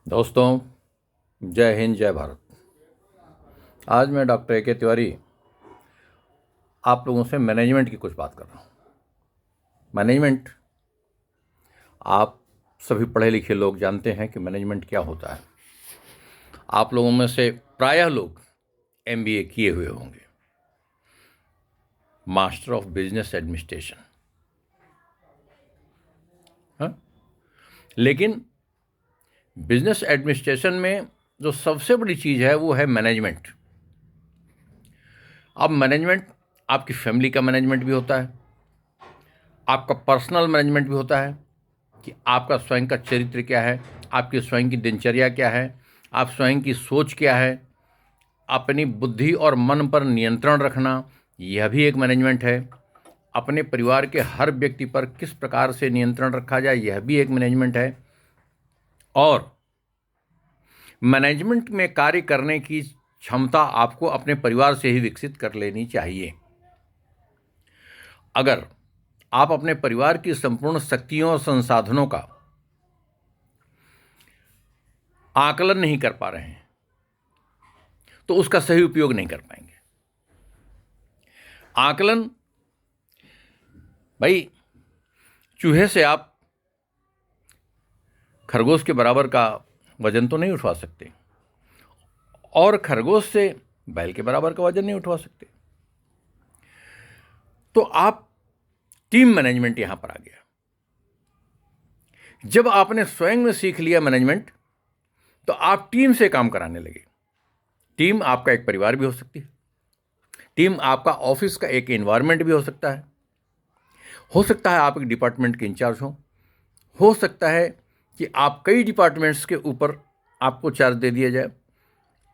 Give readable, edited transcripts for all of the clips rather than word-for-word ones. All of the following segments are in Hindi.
दोस्तों, जय हिंद, जय भारत। आज मैं डॉक्टर ए के तिवारी आप लोगों से मैनेजमेंट की कुछ बात कर रहा हूँ। मैनेजमेंट, आप सभी पढ़े लिखे लोग जानते हैं कि मैनेजमेंट क्या होता है। आप लोगों में से प्रायः लोग MBA किए हुए होंगे, मास्टर ऑफ बिजनेस एडमिनिस्ट्रेशन। हाँ, लेकिन बिजनेस एडमिनिस्ट्रेशन में जो सबसे बड़ी चीज़ है वो है मैनेजमेंट। अब मैनेजमेंट आपकी फैमिली का मैनेजमेंट भी होता है, आपका पर्सनल मैनेजमेंट भी होता है कि आपका स्वयं का चरित्र क्या है, आपकी स्वयं की दिनचर्या क्या है, आप स्वयं की सोच क्या है, अपनी बुद्धि और मन पर नियंत्रण रखना, यह भी एक मैनेजमेंट है। अपने परिवार के हर व्यक्ति पर किस प्रकार से नियंत्रण रखा जाए, यह भी एक मैनेजमेंट है। और मैनेजमेंट में कार्य करने की क्षमता आपको अपने परिवार से ही विकसित कर लेनी चाहिए। अगर आप अपने परिवार की संपूर्ण शक्तियों और संसाधनों का आकलन नहीं कर पा रहे हैं तो उसका सही उपयोग नहीं कर पाएंगे। आकलन, भाई, चूहे से आप खरगोश के बराबर का वजन तो नहीं उठवा सकते, और खरगोश से बैल के बराबर का वजन नहीं उठवा सकते। तो आप टीम मैनेजमेंट यहां पर आ गया। जब आपने स्वयं में सीख लिया मैनेजमेंट, तो आप टीम से काम कराने लगे। टीम आपका एक परिवार भी हो सकती है, टीम आपका ऑफिस का एक एनवायरनमेंट भी हो सकता है आप एक डिपार्टमेंट के इंचार्ज हो सकता है कि आप कई डिपार्टमेंट्स के ऊपर आपको चार्ज दे दिया जाए,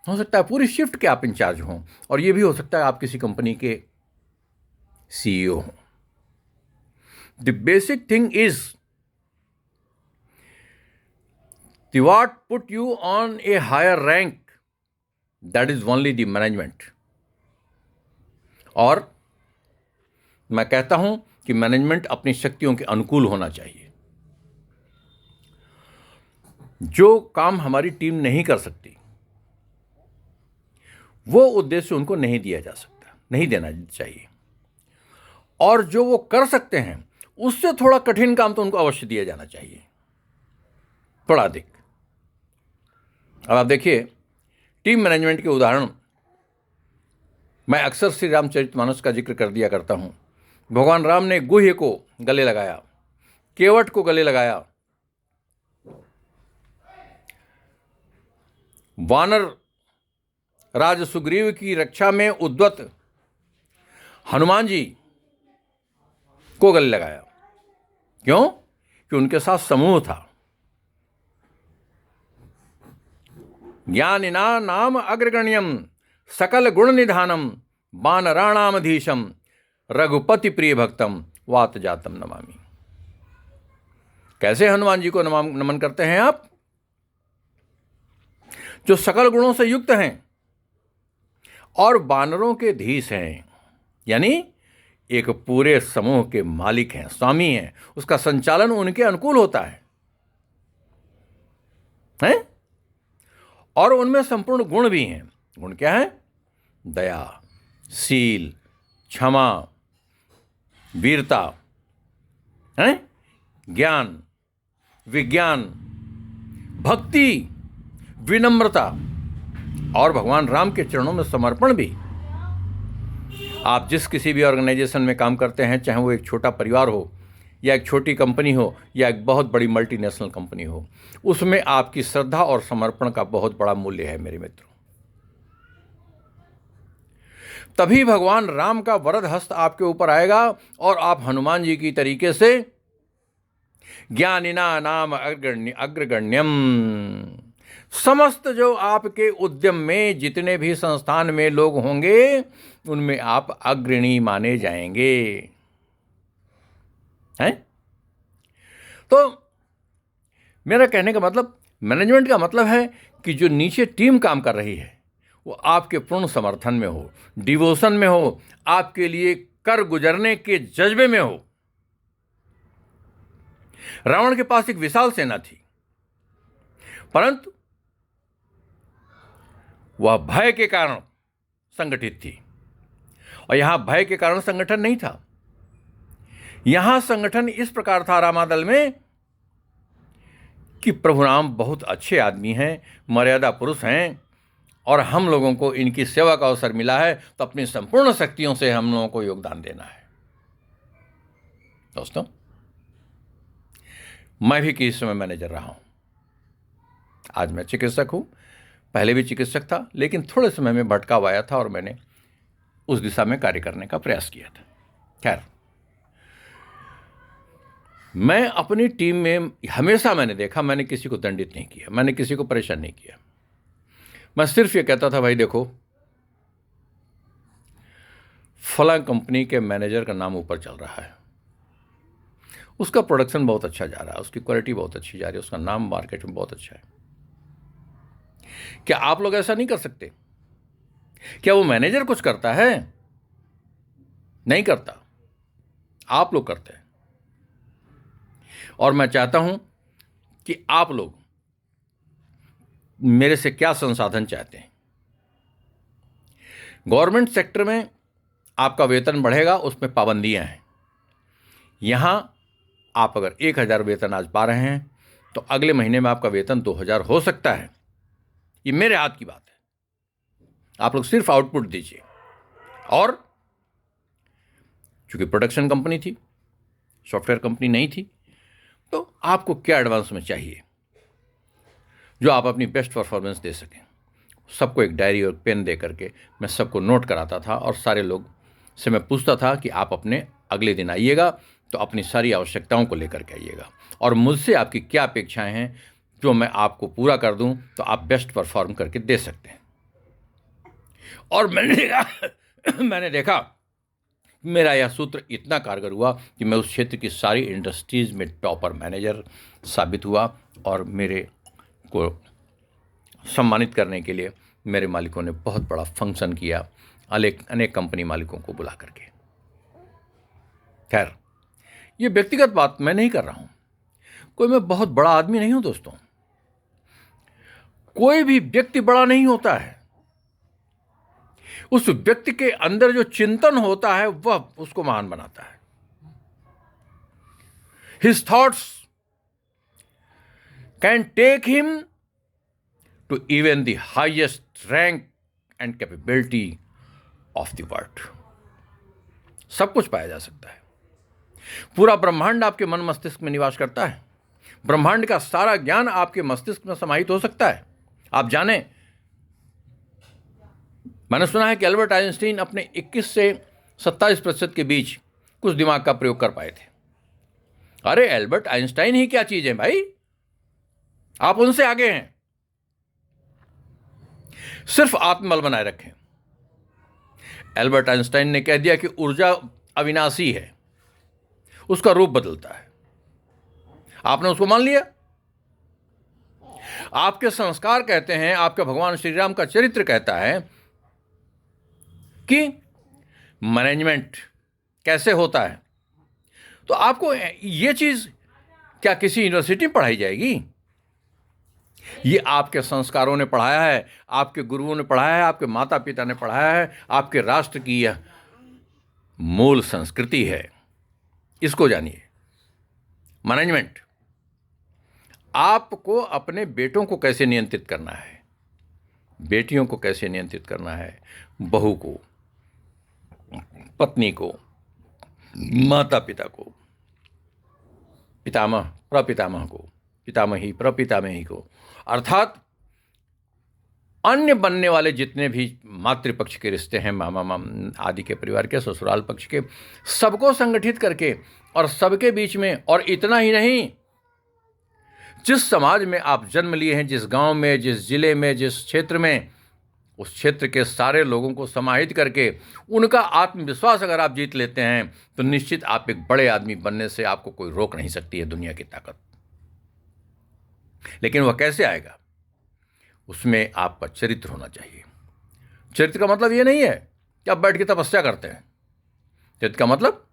हो सकता है पूरी शिफ्ट के आप इंचार्ज हों, और ये भी हो सकता है आप किसी कंपनी के CEO हों। The basic thing is what put you on a higher rank, that is only the management। और मैं कहता हूं कि मैनेजमेंट अपनी शक्तियों के अनुकूल होना चाहिए। जो काम हमारी टीम नहीं कर सकती, वो उद्देश्य उनको नहीं दिया जा सकता, नहीं देना चाहिए। और जो वो कर सकते हैं, उससे थोड़ा कठिन काम तो उनको अवश्य दिया जाना चाहिए, थोड़ा अधिक। अब आप देखिए, टीम मैनेजमेंट के उदाहरण मैं अक्सर श्री रामचरितमानस का जिक्र कर दिया करता हूं। भगवान राम ने गुह्य को गले लगाया, केवट को गले लगाया, वानर राज सुग्रीव की रक्षा में उद्वत हनुमान जी को गले लगाया। क्यों? कि उनके साथ समूह था। ज्ञानिना नाम अग्रगण्यम सकल गुण निधानम वानराणामधीशम रघुपति प्रिय भक्तम वात जातम नमामि। कैसे हनुमान जी को नमन करते हैं आप? जो सकल गुणों से युक्त हैं और वानरों के धीश हैं, यानी एक पूरे समूह के मालिक हैं, स्वामी हैं, उसका संचालन उनके अनुकूल होता है? और उनमें संपूर्ण गुण भी हैं। गुण क्या है? दया, शील, क्षमा, वीरता, ज्ञान, विज्ञान, भक्ति, विनम्रता, और भगवान राम के चरणों में समर्पण भी। आप जिस किसी भी ऑर्गेनाइजेशन में काम करते हैं, चाहे वो एक छोटा परिवार हो या एक छोटी कंपनी हो या एक बहुत बड़ी मल्टीनेशनल कंपनी हो, उसमें आपकी श्रद्धा और समर्पण का बहुत बड़ा मूल्य है मेरे मित्रों। तभी भगवान राम का वरद हस्त आपके ऊपर आएगा और आप हनुमान जी की तरीके से ज्ञानिना नाम अग्रगण्यम, समस्त जो आपके उद्यम में जितने भी संस्थान में लोग होंगे, उनमें आप अग्रणी माने जाएंगे। हैं? तो मेरा कहने का मतलब, मैनेजमेंट का मतलब है कि जो नीचे टीम काम कर रही है वो आपके पूर्ण समर्थन में हो, डिवोशन में हो, आपके लिए कर गुजरने के जज्बे में हो। रावण के पास एक विशाल सेना थी, परंतु वह भय के कारण संगठित थी, और यहां भय के कारण संगठन नहीं था। यहां संगठन इस प्रकार था रामादल में कि प्रभु राम बहुत अच्छे आदमी हैं, मर्यादा पुरुष हैं, और हम लोगों को इनकी सेवा का अवसर मिला है, तो अपनी संपूर्ण शक्तियों से हम लोगों को योगदान देना है। दोस्तों, मैं भी किसी समय मैनेजर रहा हूं। आज मैं चिकित्सक हूं, पहले भी चिकित्सक था, लेकिन थोड़े समय में भटकाव आया था और मैंने उस दिशा में कार्य करने का प्रयास किया था। खैर, मैं अपनी टीम में हमेशा मैंने देखा, मैंने किसी को दंडित नहीं किया, मैंने किसी को परेशान नहीं किया। मैं सिर्फ ये कहता था, भाई देखो, फलां कंपनी के मैनेजर का नाम ऊपर चल रहा है, उसका प्रोडक्शन बहुत अच्छा जा रहा है, उसकी क्वालिटी बहुत अच्छी जा रही है, उसका नाम मार्केट में बहुत अच्छा है। क्या आप लोग ऐसा नहीं कर सकते? क्या वो मैनेजर कुछ करता है? नहीं करता, आप लोग करते हैं। और मैं चाहता हूं कि आप लोग मेरे से क्या संसाधन चाहते हैं। गवर्नमेंट सेक्टर में आपका वेतन बढ़ेगा, उसमें पाबंदियां हैं। यहां आप अगर 1,000 वेतन आज पा रहे हैं, तो अगले महीने में आपका वेतन 2,000 हो सकता है। ये मेरे हाथ की बात है। आप लोग सिर्फ आउटपुट दीजिए। और चूंकि प्रोडक्शन कंपनी थी, सॉफ्टवेयर कंपनी नहीं थी, तो आपको क्या एडवांस में चाहिए जो आप अपनी बेस्ट परफॉर्मेंस दे सकें। सबको एक डायरी और पेन दे करके मैं सबको नोट कराता था, और सारे लोग से मैं पूछता था कि आप अपने अगले दिन आइएगा तो अपनी सारी आवश्यकताओं को लेकर के आइएगा, और मुझसे आपकी क्या अपेक्षाएं हैं, जो मैं आपको पूरा कर दूं तो आप बेस्ट परफॉर्म करके दे सकते हैं। और मैंने देखा मेरा यह सूत्र इतना कारगर हुआ कि मैं उस क्षेत्र की सारी इंडस्ट्रीज में टॉपर मैनेजर साबित हुआ, और मेरे को सम्मानित करने के लिए मेरे मालिकों ने बहुत बड़ा फंक्शन किया, अनेक कंपनी मालिकों को बुला करके। खैर, ये व्यक्तिगत बात मैं नहीं कर रहा हूं, कोई मैं बहुत बड़ा आदमी नहीं हूं दोस्तों। कोई भी व्यक्ति बड़ा नहीं होता है, उस व्यक्ति के अंदर जो चिंतन होता है वह उसको महान बनाता है। His thoughts can take him to even the highest rank and capability of the world. सब कुछ पाया जा सकता है। पूरा ब्रह्मांड आपके मन मस्तिष्क में निवास करता है। ब्रह्मांड का सारा ज्ञान आपके मस्तिष्क में समाहित हो सकता है। आप जाने, मैंने सुना है कि एल्बर्ट आइंस्टीन अपने 21 से 27% के बीच कुछ दिमाग का प्रयोग कर पाए थे। अरे एल्बर्ट आइंस्टाइन ही क्या चीज है भाई, आप उनसे आगे हैं। सिर्फ आत्मबल बनाए रखें। एल्बर्ट आइंस्टाइन ने कह दिया कि ऊर्जा अविनाशी है, उसका रूप बदलता है। आपने उसको मान लिया। आपके संस्कार कहते हैं, आपके भगवान श्री राम का चरित्र कहता है कि मैनेजमेंट कैसे होता है, तो आपको यह चीज क्या किसी यूनिवर्सिटी में पढ़ाई जाएगी? ये आपके संस्कारों ने पढ़ाया है, आपके गुरुओं ने पढ़ाया है, आपके माता पिता ने पढ़ाया है, आपके राष्ट्र की यह मूल संस्कृति है। इसको जानिए। मैनेजमेंट आपको अपने बेटों को कैसे नियंत्रित करना है, बेटियों को कैसे नियंत्रित करना है, बहू को, पत्नी को, माता पिता को, पितामह प्रपितामह को, पितामही प्रपितामही को, अर्थात अन्य बनने वाले जितने भी मातृपक्ष के रिश्ते हैं, मामा आदि के परिवार के, ससुराल पक्ष के, सबको संगठित करके और सबके बीच में, और इतना ही नहीं, जिस समाज में आप जन्म लिए हैं, जिस गांव में, जिस जिले में, जिस क्षेत्र में, उस क्षेत्र के सारे लोगों को समाहित करके उनका आत्मविश्वास अगर आप जीत लेते हैं, तो निश्चित आप एक बड़े आदमी बनने से आपको कोई रोक नहीं सकती है दुनिया की ताकत। लेकिन वह कैसे आएगा? उसमें आपका चरित्र होना चाहिए। चरित्र का मतलब यह नहीं है कि आप बैठ के तपस्या करते हैं। चरित्र का मतलब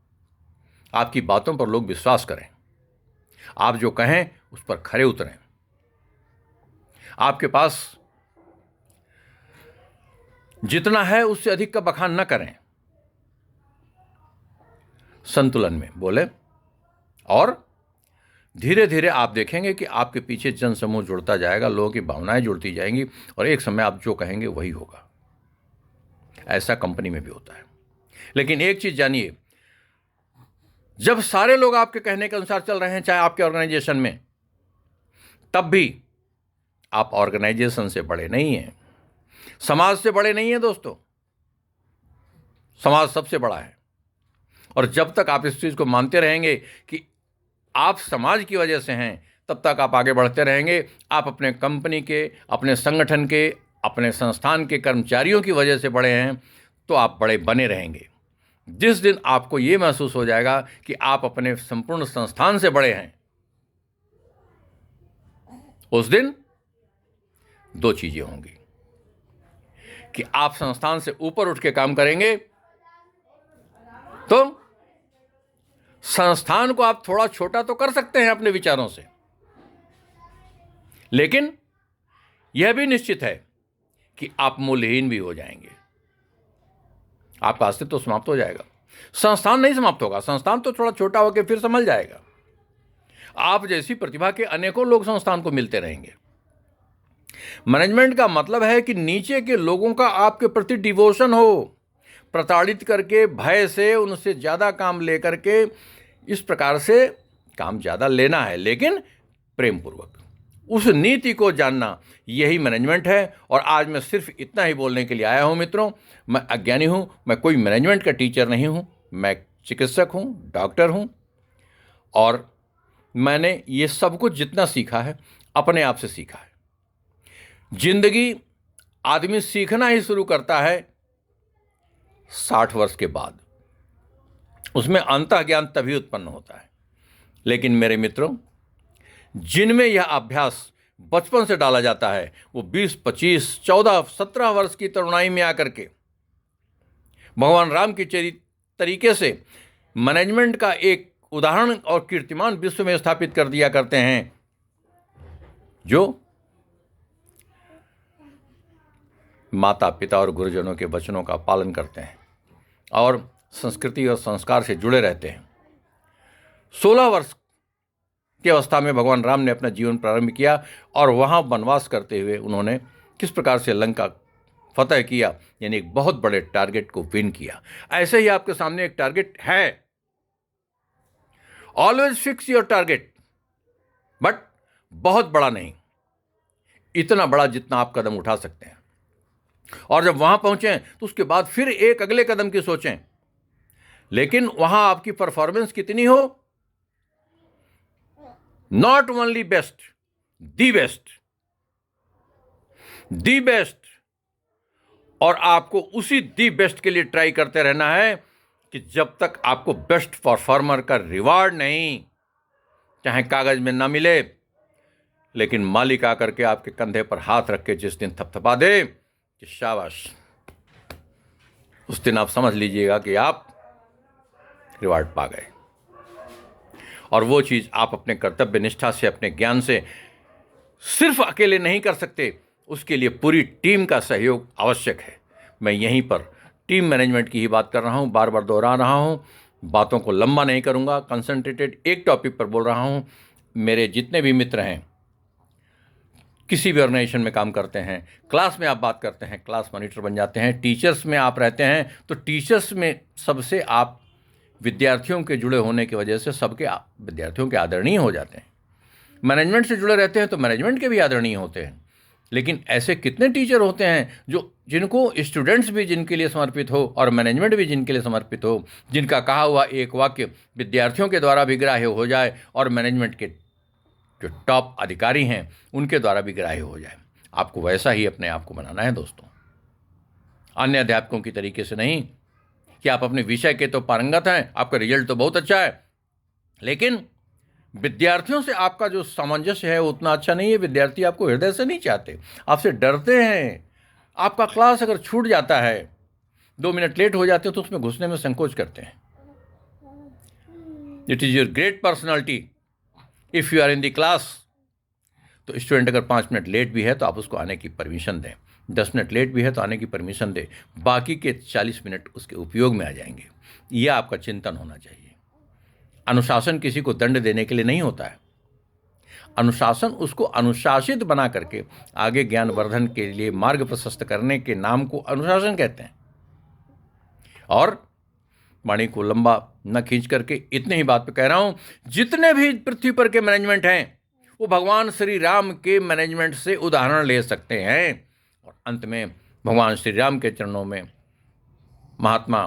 आपकी बातों पर लोग विश्वास करें, आप जो कहें उस पर खरे उतरें, आपके पास जितना है उससे अधिक का बखान न करें, संतुलन में बोले, और धीरे धीरे आप देखेंगे कि आपके पीछे जन समूह जुड़ता जाएगा, लोगों की भावनाएं जुड़ती जाएंगी और एक समय आप जो कहेंगे वही होगा। ऐसा कंपनी में भी होता है। लेकिन एक चीज जानिए, जब सारे लोग आपके कहने के अनुसार चल रहे हैं, चाहे आपके ऑर्गेनाइजेशन में, तब भी आप ऑर्गेनाइजेशन से बड़े नहीं हैं, समाज से बड़े नहीं हैं दोस्तों। समाज सबसे बड़ा है। और जब तक आप इस चीज को मानते रहेंगे कि आप समाज की वजह से हैं, तब तक आप आगे बढ़ते रहेंगे। आप अपने कंपनी के, अपने संगठन के, अपने संस्थान के कर्मचारियों की वजह से बड़े हैं, तो आप बड़े बने रहेंगे। जिस दिन आपको यह महसूस हो जाएगा कि आप अपने संपूर्ण संस्थान से बड़े हैं, उस दिन दो चीजें होंगी कि आप संस्थान से ऊपर उठ के काम करेंगे, तो संस्थान को आप थोड़ा छोटा तो कर सकते हैं अपने विचारों से, लेकिन यह भी निश्चित है कि आप मूल्यहीन भी हो जाएंगे। आपका अस्तित्व तो समाप्त हो जाएगा। संस्थान नहीं समाप्त होगा, संस्थान तो थोड़ा छोटा होकर फिर संभल जाएगा। आप जैसी प्रतिभा के अनेकों लोग संस्थान को मिलते रहेंगे। मैनेजमेंट का मतलब है कि नीचे के लोगों का आपके प्रति डिवोशन हो, प्रताड़ित करके, भय से, उनसे ज़्यादा काम लेकर के, इस प्रकार से काम ज़्यादा लेना है, लेकिन प्रेम पूर्वक। उस नीति को जानना, यही मैनेजमेंट है। और आज मैं सिर्फ इतना ही बोलने के लिए आया हूं मित्रों। मैं अज्ञानी हूं, मैं कोई मैनेजमेंट का टीचर नहीं हूं, मैं चिकित्सक हूं, डॉक्टर हूं, और मैंने ये सब कुछ जितना सीखा है अपने आप से सीखा है। जिंदगी आदमी सीखना ही शुरू करता है 60 वर्ष के बाद, उसमें अंतः ज्ञान तभी उत्पन्न होता है। लेकिन मेरे मित्रों, जिनमें यह अभ्यास बचपन से डाला जाता है, वो 20, 25, 14, 17 वर्ष की तरुणाई में आकर के भगवान राम की तरीके से मैनेजमेंट का एक उदाहरण और कीर्तिमान विश्व में स्थापित कर दिया करते हैं, जो माता पिता और गुरुजनों के वचनों का पालन करते हैं और संस्कृति और संस्कार से जुड़े रहते हैं। 16 वर्ष की अवस्था में भगवान राम ने अपना जीवन प्रारंभ किया और वहाँ वनवास करते हुए उन्होंने किस प्रकार से लंका फतह किया, यानी एक बहुत बड़े टारगेट को विन किया। ऐसे ही आपके सामने एक टारगेट है। Always fix your target, but बहुत बड़ा नहीं, इतना बड़ा जितना आप कदम उठा सकते हैं। और जब वहां पहुंचें तो उसके बाद फिर एक अगले कदम की सोचें, लेकिन वहां आपकी परफॉर्मेंस कितनी हो, not only best, the best, the best. और आपको उसी दी बेस्ट के लिए ट्राई करते रहना है कि जब तक आपको बेस्ट परफॉर्मर का रिवार्ड नहीं, चाहे कागज में ना मिले, लेकिन मालिक आकर के आपके कंधे पर हाथ रख के जिस दिन थपथपा दे कि शाबाश, उस दिन आप समझ लीजिएगा कि आप रिवार्ड पा गए। और वो चीज़ आप अपने कर्तव्य निष्ठा से, अपने ज्ञान से सिर्फ अकेले नहीं कर सकते, उसके लिए पूरी टीम का सहयोग आवश्यक है। मैं यहीं पर टीम मैनेजमेंट की ही बात कर रहा हूँ, बार बार दोहरा रहा हूँ, बातों को लंबा नहीं करूँगा, कंसंट्रेटेड एक टॉपिक पर बोल रहा हूँ। मेरे जितने भी मित्र हैं, किसी भी ऑर्गेनाइजेशन में काम करते हैं, क्लास में आप बात करते हैं, क्लास मॉनिटर बन जाते हैं, टीचर्स में आप रहते हैं, तो टीचर्स में सबसे आप विद्यार्थियों के जुड़े होने की वजह से सबके विद्यार्थियों के आदरणीय हो जाते हैं। मैनेजमेंट से जुड़े रहते हैं तो मैनेजमेंट के भी आदरणीय होते हैं। लेकिन ऐसे कितने टीचर होते हैं जिनको स्टूडेंट्स भी जिनके लिए समर्पित हो और मैनेजमेंट भी जिनके लिए समर्पित हो, जिनका कहा हुआ एक वाक्य विद्यार्थियों के द्वारा भी ग्राह्य हो जाए और मैनेजमेंट के जो टॉप अधिकारी हैं उनके द्वारा भी ग्राह्य हो जाए। आपको वैसा ही अपने आप को बनाना है दोस्तों, अन्य अध्यापकों की तरीके से नहीं कि आप अपने विषय के तो पारंगत हैं, आपका रिजल्ट तो बहुत अच्छा है, लेकिन विद्यार्थियों से आपका जो सामंजस्य है वो उतना अच्छा नहीं है। विद्यार्थी आपको हृदय से नहीं चाहते, आपसे डरते हैं। आपका क्लास अगर छूट जाता है, 2 मिनट लेट हो जाते हो तो उसमें घुसने में संकोच करते हैं। It is your great personality if you are in the class, तो स्टूडेंट अगर 5 मिनट लेट भी है तो आप उसको आने की परमिशन दें। 10 मिनट लेट भी है तो आने की परमिशन दे, बाकी के 40 मिनट उसके उपयोग में आ जाएंगे। यह आपका चिंतन होना चाहिए। अनुशासन किसी को दंड देने के लिए नहीं होता है। अनुशासन उसको अनुशासित बना करके आगे ज्ञानवर्धन के लिए मार्ग प्रशस्त करने के नाम को अनुशासन कहते हैं। और वाणी को लंबा न खींच करके इतने ही बात पे कह रहा हूं, जितने भी पृथ्वी पर के मैनेजमेंट हैं वो भगवान श्री राम के मैनेजमेंट से उदाहरण ले सकते हैं। और अंत में भगवान श्री राम के चरणों में, महात्मा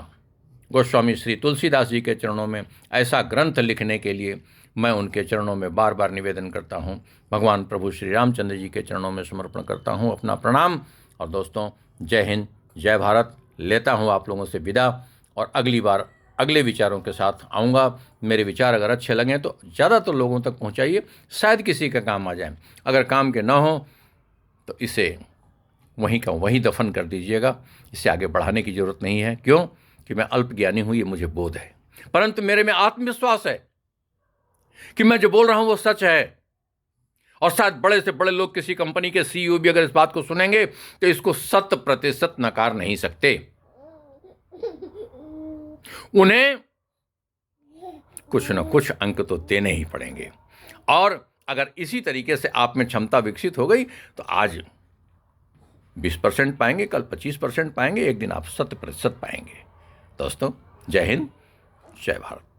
गोस्वामी श्री तुलसीदास जी के चरणों में ऐसा ग्रंथ लिखने के लिए मैं उनके चरणों में बार बार निवेदन करता हूं। भगवान प्रभु श्री रामचंद्र जी के चरणों में समर्पण करता हूं अपना प्रणाम। और दोस्तों, जय हिंद, जय भारत। लेता हूं आप लोगों से विदा, और अगली बार अगले विचारों के साथ आऊँगा। मेरे विचार अगर अच्छे लगें तो ज़्यादातर लोगों तक पहुँचाइए, शायद किसी का काम आ जाए। अगर काम के ना हो तो इसे वहीं का वहीं दफन कर दीजिएगा। इसे आगे बढ़ाने की ज़रूरत नहीं है। क्यों? कि मैं अल्प ज्ञानी हूँ, ये मुझे बोध है, परंतु मेरे में आत्मविश्वास है कि मैं जो बोल रहा हूँ वो सच है। और शायद बड़े से बड़े लोग, किसी कंपनी के CEO भी अगर इस बात को सुनेंगे तो इसको 100% नकार नहीं सकते। उन्हें कुछ न कुछ अंक तो देने ही पड़ेंगे। और अगर इसी तरीके से आप में क्षमता विकसित हो गई तो आज 20% पाएंगे, कल 25% पाएंगे, एक दिन आप 100% पाएंगे। दोस्तों, जय हिंद, जय भारत।